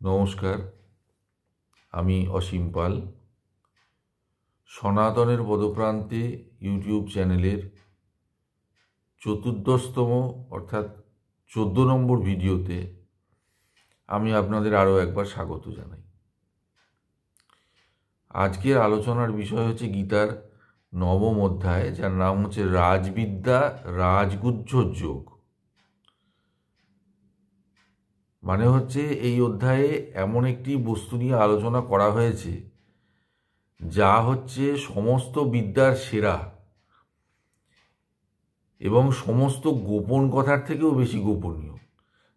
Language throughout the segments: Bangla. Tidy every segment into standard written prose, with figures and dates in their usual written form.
নমস্কার, আমি অসীম পাল। সনাতনের পদপ্রান্তে ইউটিউব চ্যানেলের চতুর্দশতম অর্থাৎ 14 নম্বর ভিডিওতে আমি আপনাদের আরও একবার স্বাগত জানাই। আজকের আলোচনার বিষয় হচ্ছে গীতার 9ম অধ্যায়, যার নাম হচ্ছে রাজবিদ্যা রাজগুহ্য যোগ। মানে হচ্ছে এই অধ্যায়ে এমন একটি বস্তু নিয়ে আলোচনা করা হয়েছে যা হচ্ছে সমস্ত বিদ্যার সেরা এবং সমস্ত গোপন কথার থেকেও বেশি গোপনীয়।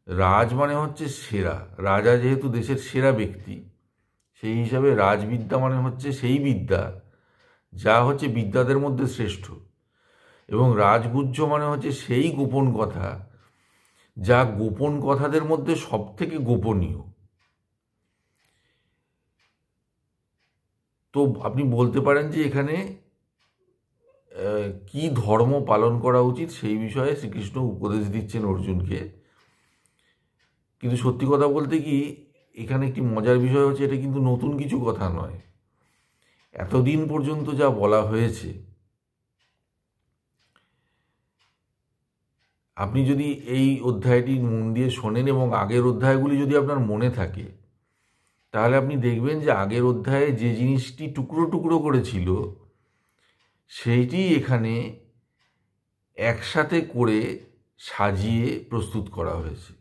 রাজ মানে হচ্ছে সেরা, রাজা যেহেতু দেশের সেরা ব্যক্তি, সেই হিসাবে রাজবিদ্যা মানে হচ্ছে সেই বিদ্যা যা হচ্ছে বিদ্যাদের মধ্যে শ্রেষ্ঠ, এবং রাজগুহ্য মানে হচ্ছে সেই গোপন কথা যা গোপন কথাদের মধ্যে সব থেকে গোপনীয়। তো আপনি বলতে পারেন যে এখানে কি ধর্ম পালন করা উচিত সেই বিষয়ে শ্রীকৃষ্ণ উপদেশ দিচ্ছেন অর্জুনকে। কিন্তু সত্যি কথা বলতে কি, এখানে একটি মজার বিষয় হচ্ছে এটা কিন্তু নতুন কিছু কথা নয়। এতদিন পর্যন্ত যা বলা হয়েছে, আপনি যদি এই অধ্যায়টি মন দিয়ে শোনেন এবং আগের অধ্যায়গুলি যদি আপনার মনে থাকে, তাহলে আপনি দেখবেন যে আগের অধ্যায়ে যে জিনিসটি টুকরো টুকরো করেছিল সেইটি এখানে একসাথে করে সাজিয়ে প্রস্তুত করা হয়েছে।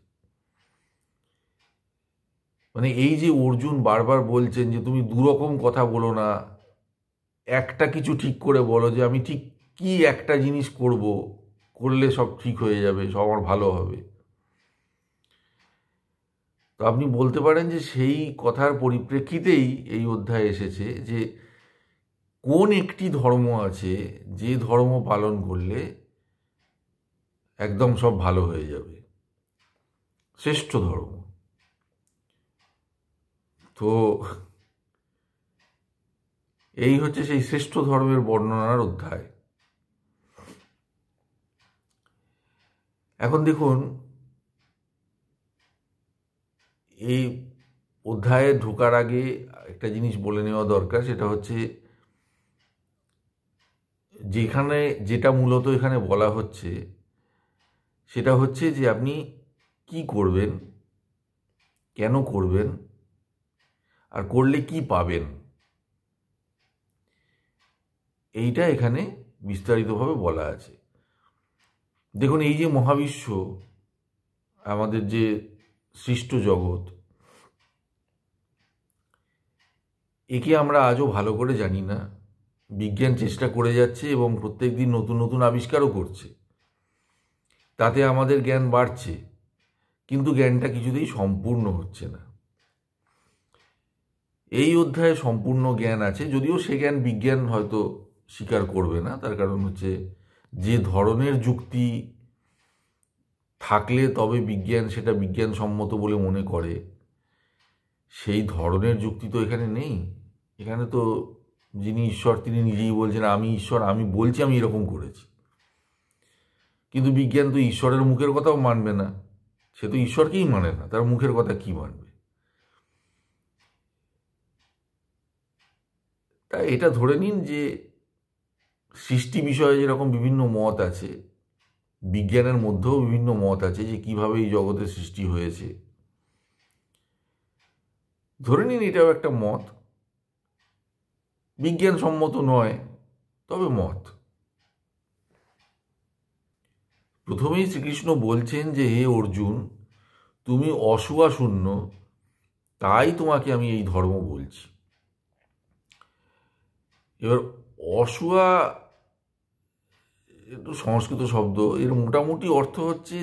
মানে এই যে অর্জুন বারবার বলছেন যে তুমি দুরকম কথা বলো না, একটা কিছু ঠিক করে বলো যে আমি ঠিক কি একটা জিনিস করলে সব ঠিক হয়ে যাবে, সব আমার ভালো হবে। তো আপনি বলতে পারেন যে সেই কথার পরিপ্রেক্ষিতেই এই অধ্যায় এসেছে যে কোন একটি ধর্ম আছে যে ধর্ম পালন করলে একদম সব ভালো হয়ে যাবে, শ্রেষ্ঠ ধর্ম। তো এই হচ্ছে সেই শ্রেষ্ঠ ধর্মের বর্ণনার অধ্যায়। এখন দেখুন, এই অধ্যায়ে ঢোকার আগে একটা জিনিস বলে নেওয়া দরকার, সেটা হচ্ছে যেটা মূলত এখানে বলা হচ্ছে সেটা হচ্ছে যে আপনি কি করবেন, কেন করবেন, আর করলে কি পাবেন, এইটা এখানে বিস্তারিতভাবে বলা আছে। দেখুন, এই যে মহাবিশ্ব, আমাদের যে সৃষ্ট জগৎ, একে আমরা আজও ভালো করে জানি না। বিজ্ঞান চেষ্টা করে যাচ্ছে এবং প্রত্যেক দিন নতুন নতুন আবিষ্কারও করছে, তাতে আমাদের জ্ঞান বাড়ছে, কিন্তু জ্ঞানটা কিছুতেই সম্পূর্ণ হচ্ছে না। এই অধ্যায়ে সম্পূর্ণ জ্ঞান আছে, যদিও সে জ্ঞান বিজ্ঞান হয়তো স্বীকার করবে না। তার কারণ হচ্ছে যে ধরনের যুক্তি থাকলে তবে বিজ্ঞান সেটা বিজ্ঞানসম্মত বলে মনে করে, সেই ধরনের যুক্তি তো এখানে নেই। এখানে তো যিনি ঈশ্বর তিনি নিজেই বলছেন আমি ঈশ্বর, আমি বলছি আমি এরকম করেছি। কিন্তু বিজ্ঞান তো ঈশ্বরের মুখের কথাও মানবে না, সে তো ঈশ্বরকেই মানে না, তার মুখের কথা কি মানবে? তাই এটা ধরে নিন যে সৃষ্টি বিষয়ে যেরকম বিভিন্ন মত আছে, বিজ্ঞানের মধ্যেও বিভিন্ন মত আছে যে কিভাবে এই জগতের সৃষ্টি হয়েছে। ধরে নিন এটাও একটা মত, বিজ্ঞানসম্মত নয়, তবে মত। প্রথমেই শ্রীকৃষ্ণ বলছেন যে হে অর্জুন, তুমি অসূয়া শূন্য, তাই তোমাকে আমি এই ধর্ম বলছি। এবার অসূয়া একটু সংস্কৃত শব্দ, এর মোটামুটি অর্থ হচ্ছে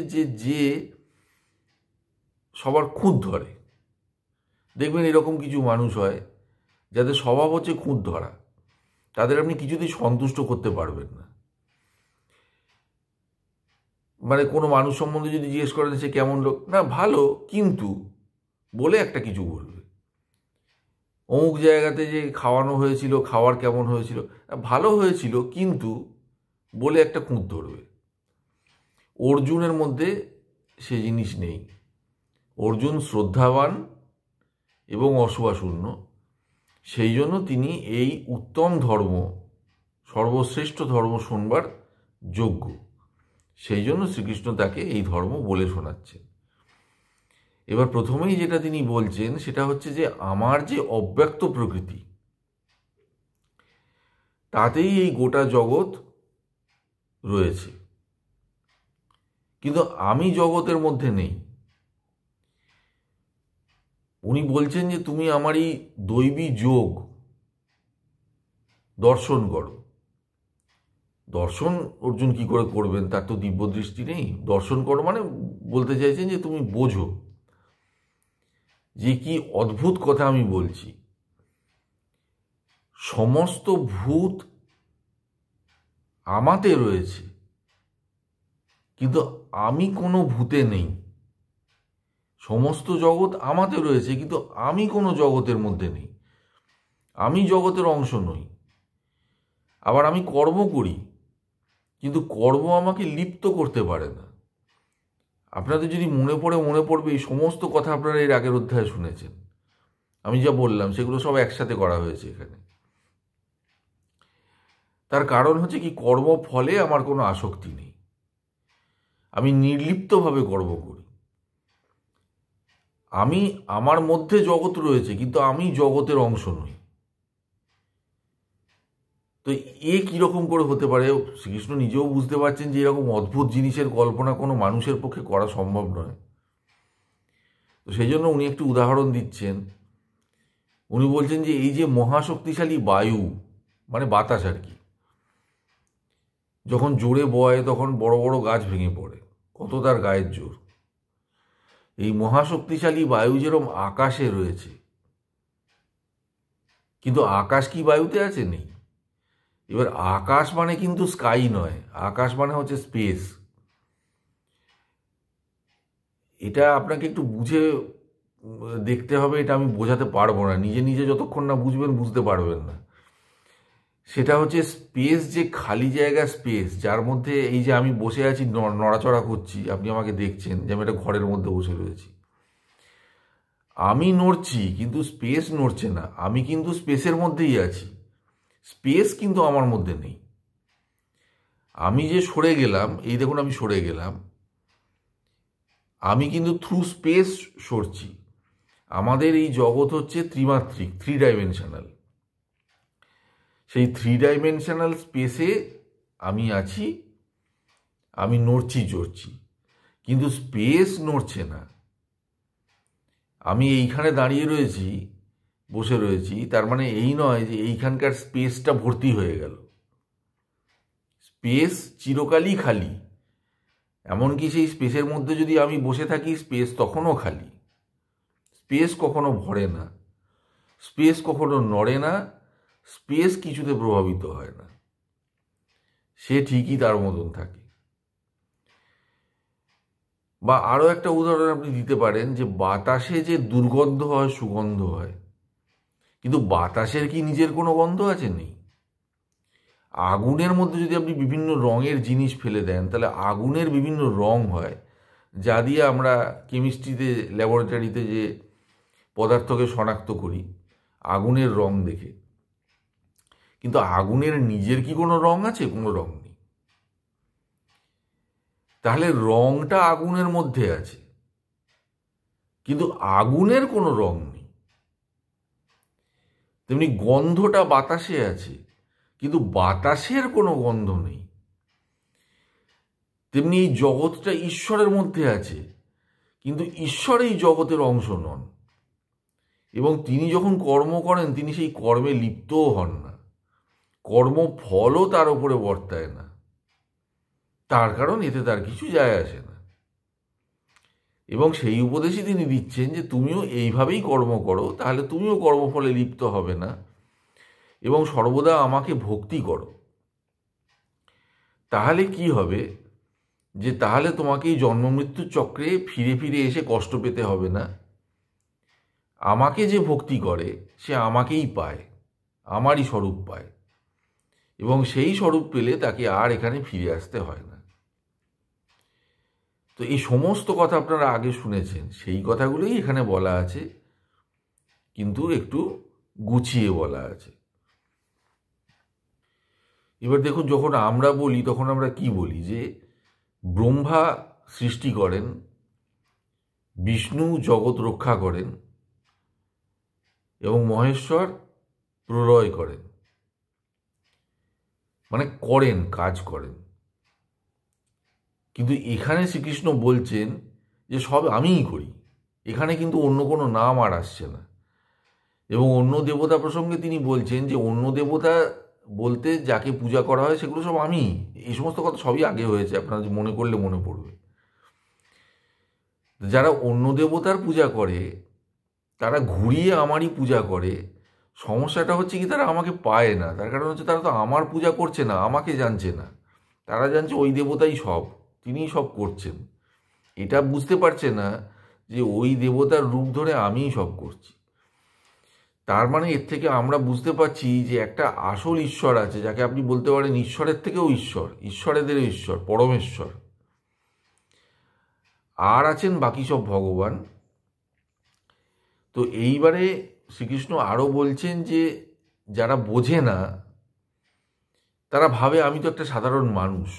যে সবার খুঁত ধরে। দেখবেন এরকম কিছু মানুষ হয় যাদের স্বভাব হচ্ছে খুঁত ধরা, তাদের আপনি কিছুতেই সন্তুষ্ট করতে পারবেন না। মানে কোনো মানুষ সম্বন্ধে যদি জিজ্ঞেস করেন সে কেমন লোক, না ভালো কিন্তু বলে একটা কিছু বলবে। অমুক জায়গাতে যে খাওয়ানো হয়েছিল, খাওয়ার কেমন হয়েছিল, ভালো হয়েছিল কিন্তু বলে একটা খুঁত ধরবে। অর্জুনের মধ্যে সে জিনিস নেই। অর্জুন শ্রদ্ধাবান এবং অশুভাশূন্য, সেই জন্য তিনি এই উত্তম ধর্ম, সর্বশ্রেষ্ঠ ধর্ম শোনবার যোগ্য। সেই জন্য শ্রীকৃষ্ণ তাকে এই ধর্ম বলে শোনাচ্ছেন। এবার প্রথমেই যেটা তিনি বলছেন সেটা হচ্ছে যে আমার যে অব্যক্ত প্রকৃতি, তাতেই এই গোটা জগৎ রয়েছে, কিন্তু আমি জগতের মধ্যে নেই। উনি বলছেন যে তুমি আমারই দৈবী যোগ দর্শন করো। দর্শন অর্জুন কি করে করবেন, তার তো দিব্য দৃষ্টি নেই। দর্শন করো মানে বলতে চাইছেন যে তুমি বোঝো যে কি অদ্ভুত কথা আমি বলছি। সমস্ত ভূত আমাতে রয়েছে, কিন্তু আমি কোনো ভূতে নেই। সমস্ত জগৎ আমাতে রয়েছে, কিন্তু আমি কোনো জগতের মধ্যে নেই। আমি জগতের অংশ নই। আবার আমি কর্ম করি, কিন্তু কর্ম আমাকে লিপ্ত করতে পারে না। আপনাদের যদি মনে পড়বে এই সমস্ত কথা আপনারা এর আগের অধ্যায়ে শুনেছেন। আমি যা বললাম সেগুলো সব একসাথে করা হয়েছে এখানে। তার কারণ হচ্ছে কি, কর্মফলে আমার কোনো আসক্তি নেই। আমি নির্লিপ্তভাবে কর্ম করি। আমার মধ্যে জগৎ রয়েছে, কিন্তু আমি জগতের অংশ নই। তো কীরকম করে হতে পারে? শ্রীকৃষ্ণ নিজেও বুঝতে পারছেন যে এরকম অদ্ভুত জিনিসের কল্পনা কোনো মানুষের পক্ষে করা সম্ভব নয়। তো সেই জন্য উনি একটু উদাহরণ দিচ্ছেন। উনি বলছেন যে এই যে মহাশক্তিশালী বায়ু, মানে বাতাস আর কি, যখন জোরে বয় তখন বড় বড় গাছ ভেঙে পড়ে, কত তার গায়ের জোর। এই মহাশক্তিশালী বায়ু যেরকম আকাশে রয়েছে, কিন্তু আকাশ কি বায়ুতে আছে? নেই। এবার আকাশ মানে কিন্তু স্কাই নয়, আকাশ মানে হচ্ছে স্পেস। এটা আপনাকে একটু বুঝে দেখতে হবে, এটা আমি বোঝাতে পারবো না। নিজে নিজে যতক্ষণ না বুঝবেন বুঝতে পারবেন না। সেটা হচ্ছে স্পেস, যে খালি জায়গা স্পেস, যার মধ্যে এই যে আমি বসে আছি, নড়াচড়া করছি, আপনি আমাকে দেখছেন যে আমি একটা ঘরের মধ্যে বসে রয়েছি। আমি নড়ছি কিন্তু স্পেস নড়ছে না। আমি কিন্তু স্পেসের মধ্যেই আছি, স্পেস কিন্তু আমার মধ্যে নেই। আমি যে সরে গেলাম, এই দেখুন আমি সরে গেলাম, আমি কিন্তু থ্রু স্পেস সরছি। আমাদের এই জগৎ হচ্ছে ত্রিমাত্রিক, 3 ডাইমেনশনাল। সেই 3 ডাইমেনশনাল স্পেসে আমি আছি, আমি নড়ছি চড়ছি, কিন্তু স্পেস নড়ছে না। আমি এইখানে দাঁড়িয়ে রয়েছি, বসে রয়েছি, তার মানে এই নয় যে এইখানকার স্পেসটা ভর্তি হয়ে গেল। স্পেস চিরকালই খালি। এমনকি সেই স্পেসের মধ্যে যদি আমি বসে থাকি, স্পেস তখনও খালি। স্পেস কখনো ভরে না, স্পেস কখনো নড়ে না, স্পেস কিছুতে প্রভাবিত হয় না, সে ঠিকই তার মতন থাকে। বা আরও একটা উদাহরণ আপনি দিতে পারেন, যে বাতাসে যে দুর্গন্ধ হয়, সুগন্ধ হয়, কিন্তু বাতাসের কি নিজের কোনো গন্ধ আছে? নেই। আগুনের মধ্যে যদি আপনি বিভিন্ন রঙের জিনিস ফেলে দেন, তাহলে আগুনের বিভিন্ন রং হয়, যা দিয়ে আমরা কেমিস্ট্রিতে, ল্যাবরেটরিতে যে পদার্থকে শনাক্ত করি আগুনের রং দেখে। কিন্তু আগুনের নিজের কি কোনো রং আছে? কোনো রং নেই। তাহলে রংটা আগুনের মধ্যে আছে, কিন্তু আগুনের কোনো রং নেই। তেমনি গন্ধটা বাতাসে আছে, কিন্তু বাতাসের কোনো গন্ধ নেই। তেমনি এই জগৎটা ঈশ্বরের মধ্যে আছে, কিন্তু ঈশ্বর এই জগতের অংশ নন। এবং তিনি যখন কর্ম করেন, তিনি সেই কর্মে লিপ্তও হন না, কর্মফলও তার উপরে বর্তায় না। তার কারণ এতে তার কিছু যায় আসে না। এবং সেই উপদেশই তিনি দিচ্ছেন যে তুমিও এইভাবেই কর্ম করো, তাহলে তুমিও কর্মফলে লিপ্ত হবে না, এবং সর্বদা আমাকে ভক্তি করো। তাহলে কি হবে, যে তাহলে তোমাকে এই জন্মমৃত্যুর চক্রে ফিরে ফিরে এসে কষ্ট পেতে হবে না। আমাকে যে ভক্তি করে সে আমাকেই পায়, আমারই স্বরূপ পায়, এবং সেই স্বরূপ পেলে তাকে আর এখানে ফিরে আসতে হয় না। তো এই সমস্ত কথা আপনারা আগে শুনেছেন, সেই কথাগুলোই এখানে বলা আছে। কিন্তু একটু গুছিয়ে বলা আছে। এবার দেখুন, যখন আমরা বলি তখন আমরা কি বলি, যে ব্রহ্মা সৃষ্টি করেন, বিষ্ণু জগৎ রক্ষা করেন এবং মহেশ্বর প্রলয় করেন, মানে করেন, কাজ করেন। কিন্তু এখানে শ্রীকৃষ্ণ বলছেন যে সব আমিই করি, এখানে কিন্তু অন্য কোনো নাম আর আসছে না। এবং অন্য দেবতা প্রসঙ্গে তিনি বলছেন যে অন্য দেবতা বলতে যাকে পূজা করা হয় সেগুলো সব আমি। এই সমস্ত কথা সবই আগে হয়েছে, আপনারা মনে করলে মনে পড়বে। যারা অন্য দেবতার পূজা করে তারা ঘুরিয়ে আমারই পূজা করে। সমস্যাটা হচ্ছে কি, তারা আমাকে পায় না। তার কারণ হচ্ছে তারা তো আমার পূজা করছে না, আমাকে জানছে না। তারা জানছে ওই দেবতাই সব, তিনিই সব করছেন। এটা বুঝতে পারছে না যে ওই দেবতার রূপ ধরে আমিই সব করছি। তার মানে এর থেকে আমরা বুঝতে পারছি যে একটা আসল ঈশ্বর আছে, যাকে আপনি বলতে পারেন ঈশ্বরের থেকেও ঈশ্বর, ঈশ্বরেদেরও ঈশ্বর, পরমেশ্বর। আর আছেন বাকি সব ভগবান। তো এইবারে শ্রীকৃষ্ণ আরও বলছেন যে যারা বোঝে না তারা ভাবে আমি তো একটা সাধারণ মানুষ,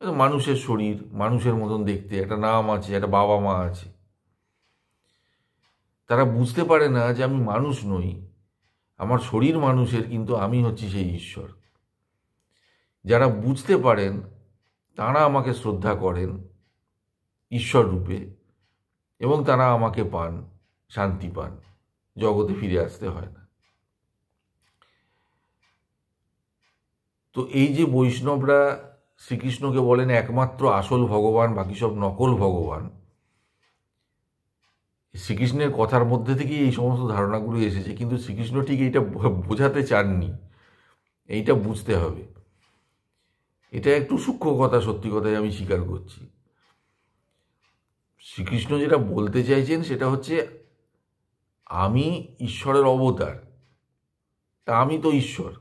মানুষের শরীর, মানুষের মতন দেখতে, একটা নাম আছে, একটা বাবা মা আছে। তারা বুঝতে পারে না যে আমি মানুষ নই, আমার শরীর মানুষের, কিন্তু আমি হচ্ছি সেই ঈশ্বর। যারা বুঝতে পারেন তারা আমাকে শ্রদ্ধা করেন ঈশ্বর রূপে এবং তারা আমাকে পান, শান্তি পান, জগতে ফিরে আসতে হয় না। তো এই যে বৈষ্ণবরা শ্রীকৃষ্ণকে বলেন একমাত্র আসল ভগবান, বাকি সব নকল ভগবান, শ্রীকৃষ্ণের কথার মধ্যে থেকেই এই সমস্ত ধারণাগুলো এসেছে। কিন্তু শ্রীকৃষ্ণ ঠিক এইটা বোঝাতে চাননি, এইটা বুঝতে হবে। এটা একটু সূক্ষ্ম কথা, সত্যি কথাই আমি স্বীকার করছি। শ্রীকৃষ্ণ যেটা বলতে চাইছেন সেটা হচ্ছে আমি ঈশ্বরের অবতার, তা আমি তো ঈশ্বর।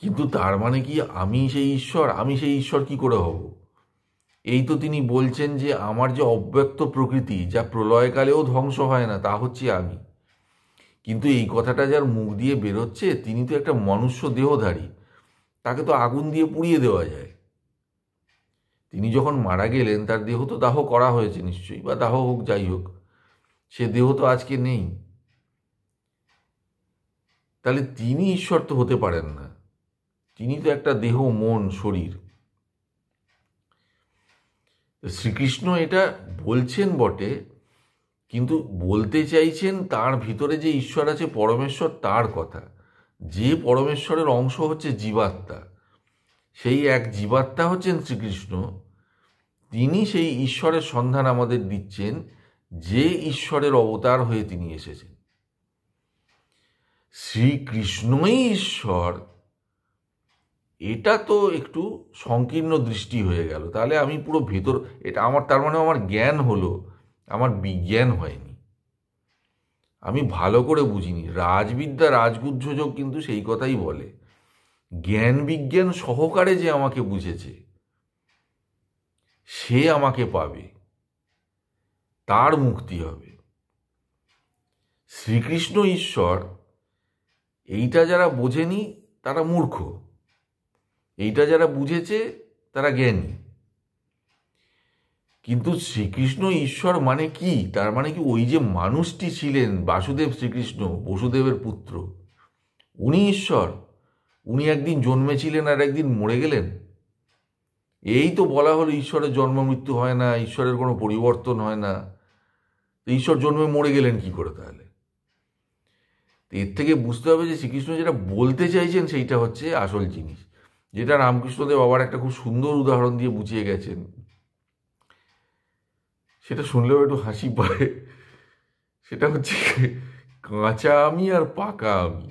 কিন্তু তার মানে কি আমি সেই ঈশ্বর? আমি সেই ঈশ্বর কি করে হব? এই তো তিনি বলছেন যে আমার যে অব্যক্ত প্রকৃতি, যা প্রলয়কালেও ধ্বংস হয় না, তা হচ্ছে আমি। কিন্তু এই কথাটা যার মুখ দিয়ে বেরোচ্ছে, তিনি তো একটা মনুষ্য দেহধারী, তাকে তো আগুন দিয়ে পুড়িয়ে দেওয়া যায়। তিনি যখন মারা গেলেন তার দেহ তো দাহ করা হয়েছে নিশ্চয়ই, বা দাহ হোক যাই হোক, সে দেহ তো আজকে নেই। তাহলে তিনি ঈশ্বর তো হতে পারেন না, তিনি তো একটা দেহ, মন, শরীর। শ্রীকৃষ্ণ এটা বলছেন বটে, কিন্তু বলতে চাইছেন তার ভিতরে যে ঈশ্বর আছে, পরমেশ্বর, তার কথা। যে পরমেশ্বরের অংশ হচ্ছে জীবাত্মা, সেই এক জীবাত্মা হচ্ছেন শ্রীকৃষ্ণ। তিনি সেই ঈশ্বরের সন্ধান আমাদের দিচ্ছেন, যে ঈশ্বরের অবতার হয়ে তিনি এসেছেন। শ্রীকৃষ্ণই ঈশ্বর, এটা তো একটু সংকীর্ণ দৃষ্টি হয়ে গেল। তাহলে আমি পুরো ভেতর, এটা আমার, তার মানে আমার জ্ঞান হলো, আমার বিজ্ঞান হয়নি, আমি ভালো করে বুঝিনি। রাজবিদ্যা, রাজগুহ্যযোগ কিন্তু সেই কথাই বলে, জ্ঞান বিজ্ঞান সহকারে যে আমাকে বুঝেছে সে আমাকে পাবে, তার মুক্তি হবে। শ্রীকৃষ্ণ ঈশ্বর, এইটা যারা বোঝেনি তারা মূর্খ, এইটা যারা বুঝেছে তারা জ্ঞানী। কিন্তু শ্রীকৃষ্ণ ঈশ্বর মানে কি? তার মানে কি ওই যে মানুষটি ছিলেন বাসুদেব শ্রীকৃষ্ণ, বসুদেবের পুত্র, উনি ঈশ্বর? উনি একদিন জন্মেছিলেন আর একদিন মরে গেলেন? এই তো বলা হলো ঈশ্বরের জন্ম মৃত্যু হয় না, ঈশ্বরের কোনো পরিবর্তন হয় না। ঈশ্বর জন্মে মরে গেলেন কি করে তাহলে? এর থেকে বুঝতে হবে যে শ্রীকৃষ্ণ যেটা বলতে চাইছেন সেইটা হচ্ছে আসল জিনিস, যেটা রামকৃষ্ণদেব আবার একটা খুব সুন্দর উদাহরণ দিয়ে বুঝিয়ে গেছেন। সেটা শুনলেও একটু হাসি পায়। সেটা হচ্ছে কাঁচা আমি আর পাকা আমি।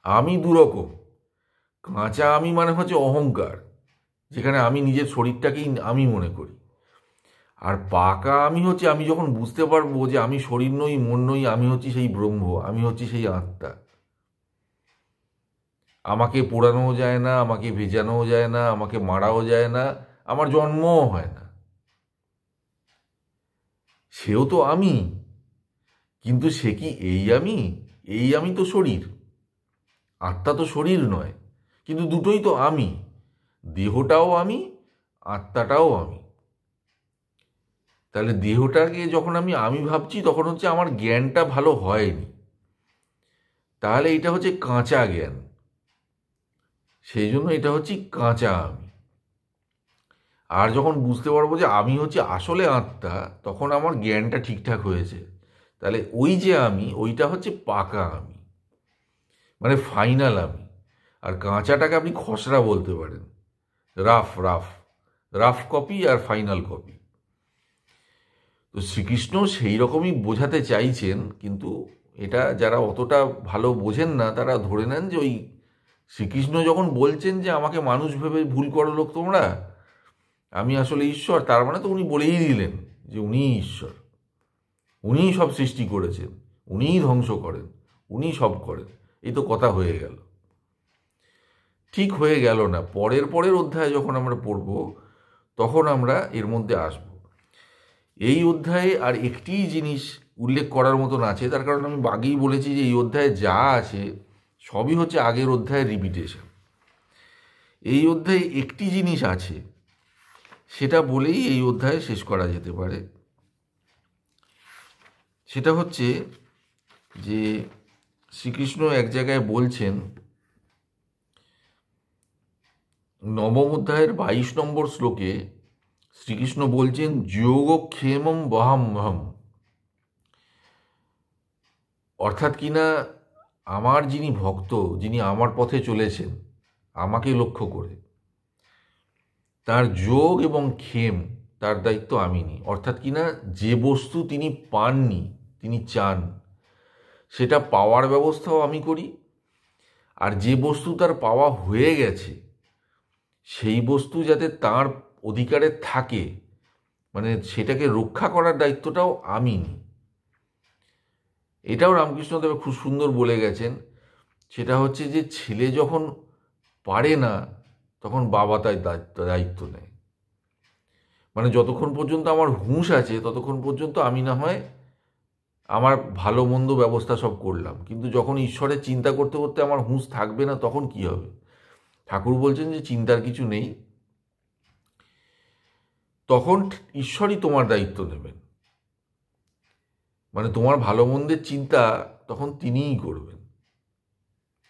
আমি দুরকম। কাঁচা আমি মানে হচ্ছে অহংকার, যেখানে আমি নিজের শরীরটাকেই আমি মনে করি। আর পাকা আমি হচ্ছে আমি যখন বুঝতে পারবো যে আমি শরীর নই, মন নই, আমি হচ্ছি সেই ব্রহ্ম, আমি হচ্ছি সেই আত্মা। আমাকে পোড়ানোও যায় না, আমাকে ভেজানোও যায় না, আমাকে মারাও যায় না, আমার জন্মও হয় না। সেও তো আমি, কিন্তু সে কি এই আমি? এই আমি তো শরীর, আত্মা তো শরীর নয়, কিন্তু দুটোই তো আমি। দেহটাও আমি, আত্মাটাও আমি। তাহলে দেহটাকে যখন আমি ভাবছি, তখন হচ্ছে আমার জ্ঞানটা ভালো হয়নি। তাহলে এটা হচ্ছে কাঁচা জ্ঞান, সেই জন্য এটা হচ্ছে কাঁচা আমি। আর যখন বুঝতে পারবো যে আমি হচ্ছে আসলে আত্মা, তখন আমার জ্ঞানটা ঠিকঠাক হয়েছে। তাহলে ওই যে আমি, ওইটা হচ্ছে পাকা আমি, মানে ফাইনাল আমি। আর কাঁচাটাকে আপনি খসড়া বলতে পারেন, রাফ রাফ রাফ কপি আর ফাইনাল কপি। তো শ্রীকৃষ্ণ সেই রকমই বোঝাতে চাইছেন, কিন্তু এটা যারা অতটা ভালো বোঝেন না তারা ধরে নেন যে ওই শ্রীকৃষ্ণ যখন বলছেন যে আমাকে মানুষ ভেবে ভুল করো লোক তোমরা, আমি আসলে ঈশ্বর, তার মানে তো উনি বলেই দিলেন যে উনিই ঈশ্বর, উনিই সব সৃষ্টি করেছেন, উনিই ধ্বংস করেন, উনিই সব করেন। এই তো কথা হয়ে গেল। ঠিক হয়ে গেল না, পরের পরের অধ্যায়ে যখন আমরা পড়ব তখন আমরা এর মধ্যে আসব। এই অধ্যায়ে আর একটি জিনিস উল্লেখ করার মতন আছে, তার কারণ আমি আগেই বলেছি যে এই অধ্যায়ে যা আছে সবই হচ্ছে আগের অধ্যায়ের রিপিটেশন। এই অধ্যায়ে একটি জিনিস আছে, সেটা বলেই এই অধ্যায় শেষ করা যেতে পারে। সেটা হচ্ছে যে শ্রীকৃষ্ণ এক জায়গায় বলছেন, নবম অধ্যায়ের 22 নম্বর শ্লোকে শ্রীকৃষ্ণ বলছেন যোগক্ষেমম বহাম্যহম। অর্থাৎ কিনা আমার যিনি ভক্ত, যিনি আমার পথে চলেছেন আমাকে লক্ষ্য করে, তার যোগ এবং ক্ষেম তার দায়িত্ব আমি নিই। অর্থাৎ কিনা যে বস্তু তিনি পাননি, তিনি চান, সেটা পাওয়ার ব্যবস্থাও আমি করি। আর যে বস্তু তার পাওয়া হয়ে গেছে, সেই বস্তু যাতে তার অধিকারে থাকে, মানে সেটাকে রক্ষা করার দায়িত্বটাও আমি নিই। এটাও রামকৃষ্ণদেব খুব সুন্দর বলে গেছেন। সেটা হচ্ছে যে ছেলে যখন পারে না, তখন বাবা তাই দায়িত্ব নেয়। মানে যতক্ষণ পর্যন্ত আমার হুঁশ আছে ততক্ষণ পর্যন্ত আমি না হয় আমার ভালো মন্দ ব্যবস্থা সব করলাম, কিন্তু যখন ঈশ্বরের চিন্তা করতে করতে আমার হুঁশ থাকবে না, তখন কি হবে? ঠাকুর বলছেন যে চিন্তার কিছু নেই, তখন ঈশ্বরই তোমার দায়িত্ব নেবেন। মানে তোমার ভালো মন্দের চিন্তা তখন তিনিই করবেন,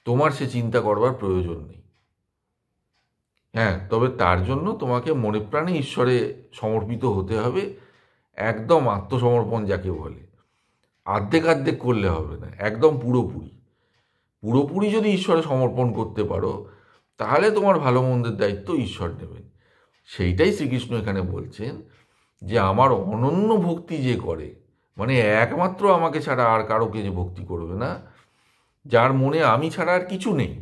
তোমার সে চিন্তা করবার প্রয়োজন নেই। হ্যাঁ, তবে তার জন্য তোমাকে মনে প্রাণে ঈশ্বরে সমর্পিত হতে হবে, একদম আত্মসমর্পণ যাকে বলে। আর্ধেক আর্ধেক করলে হবে না, একদম পুরোপুরি। পুরোপুরি যদি ঈশ্বরে সমর্পণ করতে পারো, তাহলে তোমার ভালো মন্দের দায়িত্ব ঈশ্বর নেবেন। সেইটাই শ্রীকৃষ্ণ এখানে বলছেন যে আমার অনন্য ভক্তি যে করে, মানে একমাত্র আমাকে ছাড়া আর কারোকে যে ভক্তি করবে না, যার মনে আমি ছাড়া আর কিছু নেই,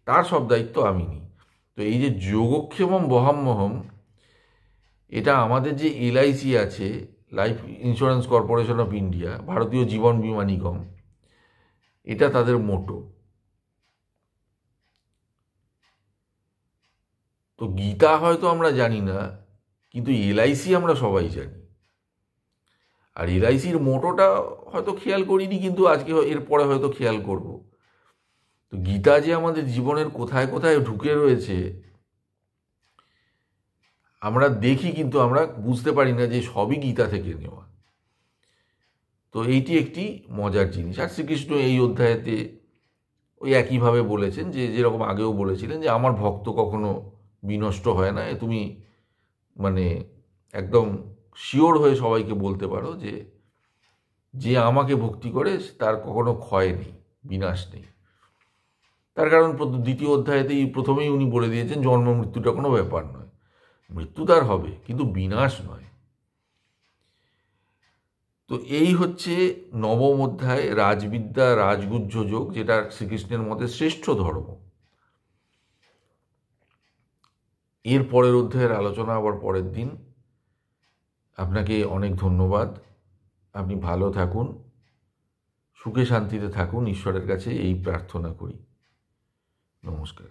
তার সব দায়িত্ব আমি নিই। তো এই যে যোগক্ষেমম বহাম্যহম, এটা আমাদের যে LIC আছে, life insurance corporation of India, ভারতীয় জীবন বীমা নিগম, এটা তাদের মোটো। তো গীতা হয়তো আমরা জানি না, কিন্তু LIC আমরা সবাই জানি। আর LICর মোটোটা হয়তো খেয়াল করিনি, কিন্তু আজকে এরপরে হয়তো খেয়াল করব। তো গীতা যে আমাদের জীবনের কোথায় কোথায় ঢুকে রয়েছে আমরা দেখি, কিন্তু আমরা বুঝতে পারি না যে সবই গীতা থেকে নেওয়া। তো এইটি একটি মজার জিনিস। আর শ্রীকৃষ্ণ এই অধ্যায়েতে ওই একইভাবে বলেছেন যে যেরকম আগেও বলেছিলেন যে আমার ভক্ত কখনো বিনষ্ট হয় না। তুমি মানে একদম শিওর হয়ে সবাইকে বলতে পারো যে যে আমাকে ভক্তি করে তার কখনো ক্ষয় নেই, বিনাশ নেই। তার কারণ দ্বিতীয় অধ্যায়েতেই প্রথমেই উনি বলে দিয়েছেন জন্ম মৃত্যুটা কোনো ব্যাপার নয়, মৃত্যু তার হবে কিন্তু বিনাশ নয়। তো এই হচ্ছে নবম অধ্যায়, রাজবিদ্যা রাজগুহ্য যোগ, যেটা শ্রীকৃষ্ণের মতে শ্রেষ্ঠ ধর্ম। এর পরের অধ্যায়ের আলোচনা আবার পরের দিন। আপনাকে অনেক ধন্যবাদ। আপনি ভালো থাকুন, সুখে শান্তিতে থাকুন, ঈশ্বরের কাছে এই প্রার্থনা করি। নমস্কার।